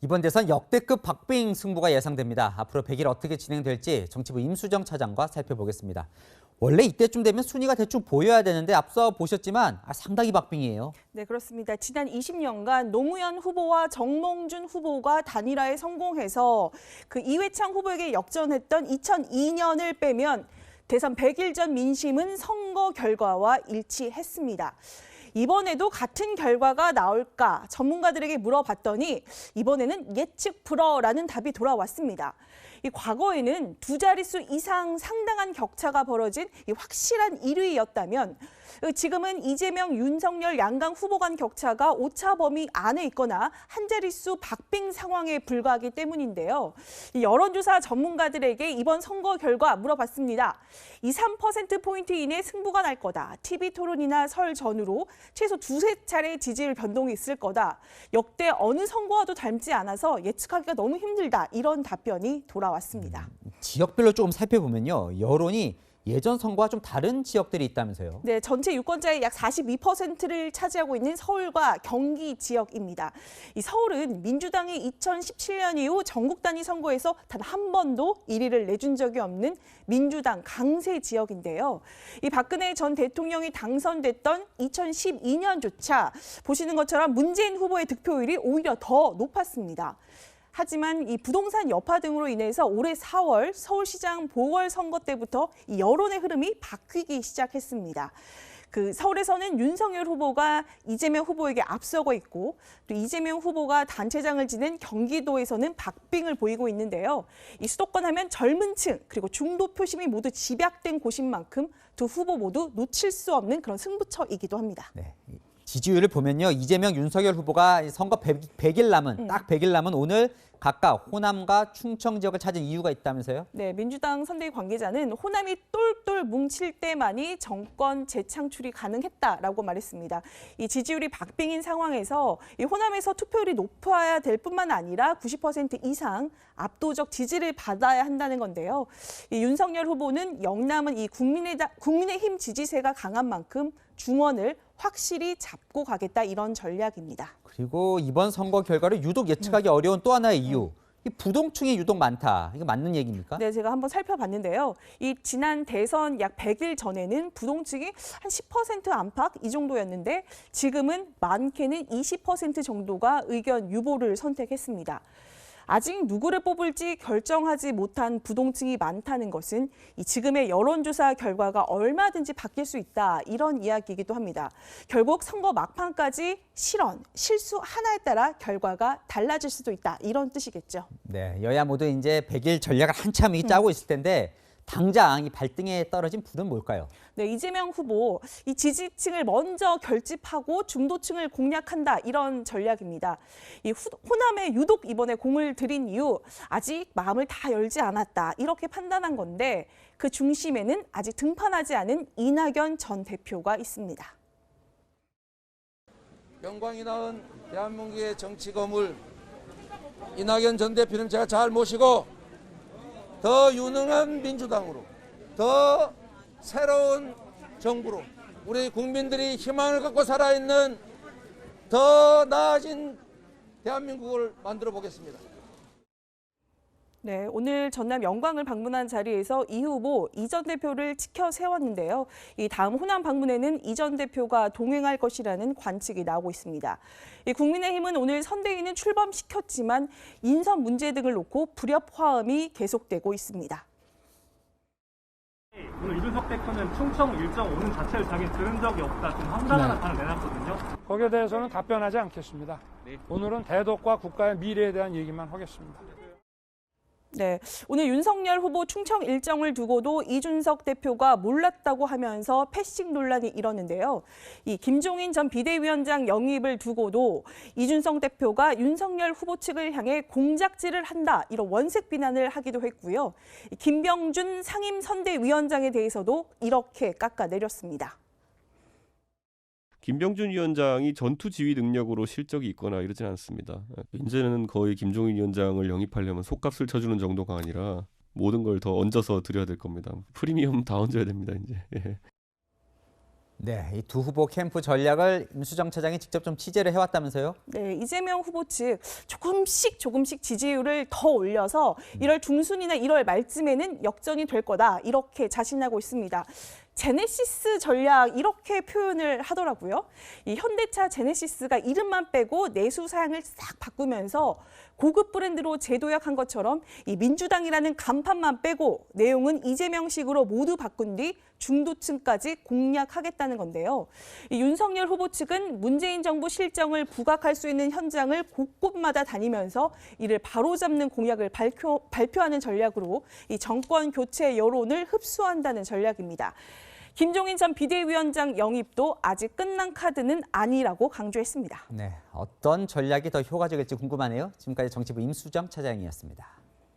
이번 대선 역대급 박빙 승부가 예상됩니다. 앞으로 100일 어떻게 진행될지 정치부 임수정 차장과 살펴보겠습니다. 원래 이때쯤 되면 순위가 대충 보여야 되는데 앞서 보셨지만 상당히 박빙이에요. 네, 그렇습니다. 지난 20년간 노무현 후보와 정몽준 후보가 단일화에 성공해서 그 이회창 후보에게 역전했던 2002년을 빼면 대선 100일 전 민심은 선거 결과와 일치했습니다. 이번에도 같은 결과가 나올까 전문가들에게 물어봤더니 이번에는 예측 불허라는 답이 돌아왔습니다. 이 과거에는 두 자릿수 이상 상당한 격차가 벌어진 이 확실한 1위였다면 지금은 이재명, 윤석열 양강 후보 간 격차가 오차 범위 안에 있거나 한 자릿수 박빙 상황에 불과하기 때문인데요. 이 여론조사 전문가들에게 이번 선거 결과 물어봤습니다. 2, 3%포인트 이내 승부가 날 거다. TV토론이나 설 전후로 최소 두세 차례 지지율 변동이 있을 거다. 역대 어느 선거와도 닮지 않아서 예측하기가 너무 힘들다. 이런 답변이 돌아왔습니다. 지역별로 조금 살펴보면요. 여론이 예전 선거와 좀 다른 지역들이 있다면서요. 네, 전체 유권자의 약 42%를 차지하고 있는 서울과 경기 지역입니다. 이 서울은 민주당이 2017년 이후 전국 단위 선거에서 단 한 번도 1위를 내준 적이 없는 민주당 강세 지역인데요. 이 박근혜 전 대통령이 당선됐던 2012년조차 보시는 것처럼 문재인 후보의 득표율이 오히려 더 높았습니다. 하지만 이 부동산 여파 등으로 인해서 올해 4월 서울시장 보궐선거 때부터 이 여론의 흐름이 바뀌기 시작했습니다. 그 서울에서는 윤석열 후보가 이재명 후보에게 앞서고 있고 또 이재명 후보가 단체장을 지낸 경기도에서는 박빙을 보이고 있는데요. 이 수도권 하면 젊은 층 그리고 중도 표심이 모두 집약된 곳인 만큼 두 후보 모두 놓칠 수 없는 그런 승부처이기도 합니다. 네. 지지율을 보면요. 이재명, 윤석열 후보가 선거 100일 남은 딱 100일 남은 오늘 각각 호남과 충청 지역을 찾은 이유가 있다면서요? 네, 민주당 선대위 관계자는 호남이 똘똘 뭉칠 때만이 정권 재창출이 가능했다라고 말했습니다. 이 지지율이 박빙인 상황에서 이 호남에서 투표율이 높아야 될 뿐만 아니라 90% 이상 압도적 지지를 받아야 한다는 건데요. 이 윤석열 후보는 영남은 이 국민의힘 지지세가 강한 만큼 중원을 확실히 잡고 가겠다 이런 전략입니다. 그리고 이번 선거 결과를 유독 예측하기 어려운 또 하나의 이유. 이 부동층이 유독 많다. 이거 맞는 얘기입니까? 네, 제가 한번 살펴봤는데요. 이 지난 대선 약 100일 전에는 부동층이 한 10% 안팎 이 정도였는데 지금은 많게는 20% 정도가 의견 유보를 선택했습니다. 아직 누구를 뽑을지 결정하지 못한 부동층이 많다는 것은 이 지금의 여론조사 결과가 얼마든지 바뀔 수 있다 이런 이야기이기도 합니다. 결국 선거 막판까지 실수 하나에 따라 결과가 달라질 수도 있다 이런 뜻이겠죠. 네, 여야 모두 이제 100일 전략을 한참 짜고 있을 텐데 당장 이 발등에 떨어진 불은 뭘까요? 네, 이재명 후보 이 지지층을 먼저 결집하고 중도층을 공략한다 이런 전략입니다. 이 호남에 유독 이번에 공을 들인 이유 아직 마음을 다 열지 않았다 이렇게 판단한 건데 그 중심에는 아직 등판하지 않은 이낙연 전 대표가 있습니다. 영광이 낳은 대한민국의 정치 거물 이낙연 전 대표는 제가 잘 모시고 더 유능한 민주당으로, 더 새로운 정부로 우리 국민들이 희망을 갖고 살아있는 더 나아진 대한민국을 만들어 보겠습니다. 네, 오늘 전남 영광을 방문한 자리에서 이 후보 이 전 대표를 치켜 세웠는데요. 이 다음 호남 방문에는 이 전 대표가 동행할 것이라는 관측이 나오고 있습니다. 이 국민의힘은 오늘 선대위는 출범시켰지만 인선 문제 등을 놓고 불협화음이 계속되고 있습니다. 오늘 이준석 대표는 충청 일정 오는 자체를 자기 들은 적이 없다. 좀 황당한 나타를 내놨거든요. 거기에 대해서는 답변하지 않겠습니다. 오늘은 대덕과 국가의 미래에 대한 얘기만 하겠습니다. 네, 오늘 윤석열 후보 충청 일정을 두고도 이준석 대표가 몰랐다고 하면서 패싱 논란이 일었는데요. 이 김종인 전 비대위원장 영입을 두고도 이준석 대표가 윤석열 후보 측을 향해 공작질을 한다 이런 원색 비난을 하기도 했고요. 김병준 상임선대위원장에 대해서도 이렇게 깎아내렸습니다. 김병준 위원장이 전투 지휘 능력으로 실적이 있거나 이러진 않습니다. 이제는 거의 김종인 위원장을 영입하려면 속값을 쳐주는 정도가 아니라 모든 걸 더 얹어서 드려야 될 겁니다. 프리미엄 다 얹어야 됩니다, 이제. 네, 이 두 후보 캠프 전략을 임수정 차장이 직접 좀 취재를 해왔다면서요? 네, 이재명 후보 측 조금씩 지지율을 더 올려서 1월 중순이나 1월 말쯤에는 역전이 될 거다 이렇게 자신하고 있습니다. 제네시스 전략 이렇게 표현을 하더라고요. 이 현대차 제네시스가 이름만 빼고 내수 사양을 싹 바꾸면서 고급 브랜드로 재도약한 것처럼 이 민주당이라는 간판만 빼고 내용은 이재명식으로 모두 바꾼 뒤 중도층까지 공략하겠다는 건데요. 이 윤석열 후보 측은 문재인 정부 실정을 부각할 수 있는 현장을 곳곳마다 다니면서 이를 바로잡는 공약을 발표하는 전략으로 이 정권 교체 여론을 흡수한다는 전략입니다. 김종인 전 비대위원장 영입도 아직 끝난 카드는 아니라고 강조했습니다. 네, 어떤 전략이 더 효과적일지 궁금하네요. 지금까지 정치부 임수정 차장이었습니다.